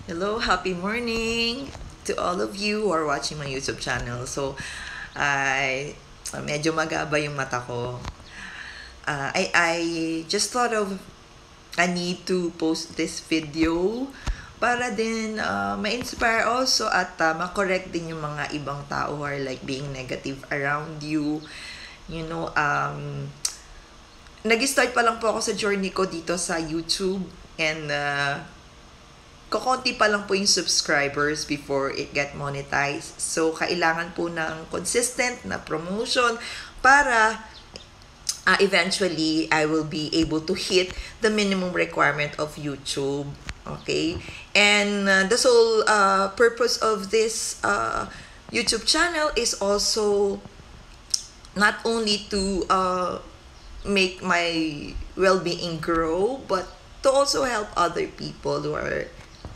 Hello, happy morning to all of you who are watching my YouTube channel. So, I medyo magaba yung mata ko. I just thought of I need to post this video para din ma-inspire also at ma-correct din yung mga ibang tao who are like being negative around you. You know, nag-start pa lang po ako sa journey ko dito sa YouTube and kokonti pa lang po yung subscribers before it get monetized. So, kailangan po ng consistent na promotion para eventually I will be able to hit the minimum requirement of YouTube. Okay? And the sole purpose of this YouTube channel is also not only to make my well-being grow, but to also help other people who are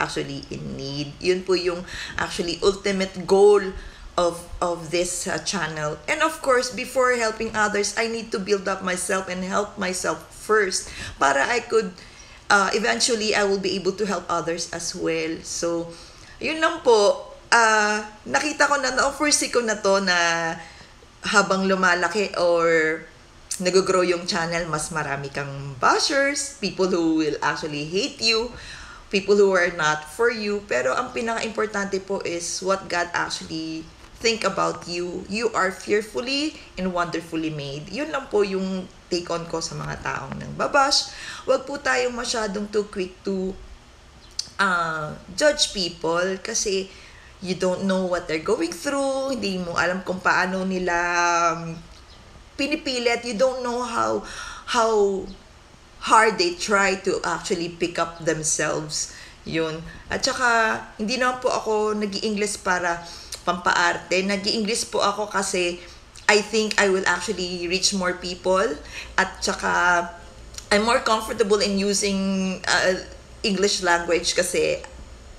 actually in need. Yun po yung actually ultimate goal of this channel. And of course, before helping others, I need to build up myself and help myself first para I could eventually I will be able to help others as well. So, yun lang po. Nakita ko na-foresee ko na to na habang lumalaki or nag-grow yung channel, mas marami kang bashers, people who will actually hate you, people who are not for you. Pero ang pinaka-importante po is what God actually think about you. You are fearfully and wonderfully made. Yun lang po yung take on ko sa mga taong nang babash. Huwag po tayong masyadong too quick to judge people kasi you don't know what they're going through. Hindi mo alam kung paano nila pinipilit. You don't know how hard they try to actually pick up themselves. Yun. At saka, hindi naman po ako nag-i-English para pampaarte. Nag-i-English po ako kasi I think I will actually reach more people. At saka, I'm more comfortable in using English language kasi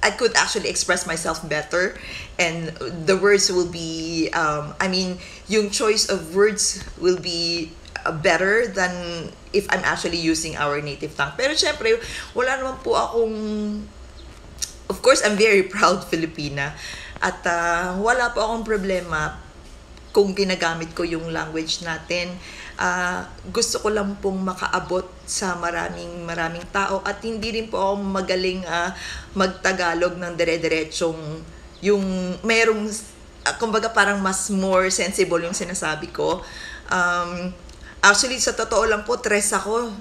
I could actually express myself better and the words will be, yung choice of words will be better than if I'm actually using our native tongue. Pero syempre, wala naman po akong, of course, I'm very proud Filipina. At wala po akong problema kung ginagamit ko yung language natin. Gusto ko lang pong makaabot sa maraming tao at hindi rin po ako magaling magtagalog ng dire-diretsong yung merong kumbaga parang mas more sensible yung sinasabi ko. Actually, sa totoo lang po, tres ako.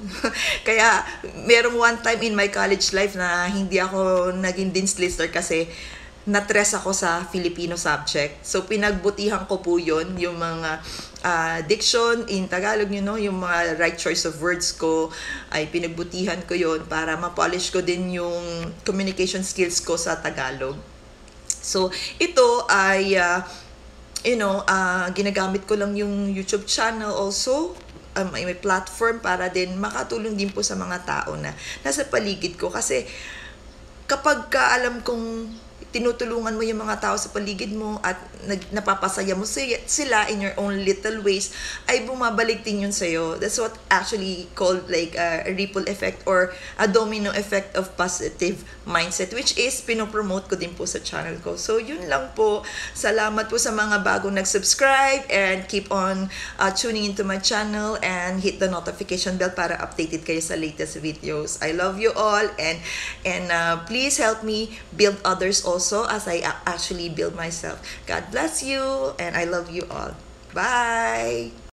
Kaya, merong one time in my college life na hindi ako naging Dean's Lister kasi na-tres ako sa Filipino subject. So, pinagbutihan ko po yun, yung mga diction in Tagalog, yung mga right choice of words ko, ay pinagbutihan ko yun para ma-polish ko din yung communication skills ko sa Tagalog. So, ito ay, ginagamit ko lang yung YouTube channel also, may platform para din makatulong din po sa mga tao na nasa paligid ko. Kasi kapag alam kong tinutulungan mo yung mga tao sa paligid mo at napapasaya mo sila in your own little ways, ay bumabalik din yun sa'yo. That's what actually called like a ripple effect or a domino effect of positive mindset, which is pinopromote ko din po sa channel ko. So, yun lang po. Salamat po sa mga bagong nag-subscribe and keep on tuning into my channel and hit the notification bell para updated kayo sa latest videos. I love you all and please help me build others also as I actually build myself. God bless you and I love you all. Bye!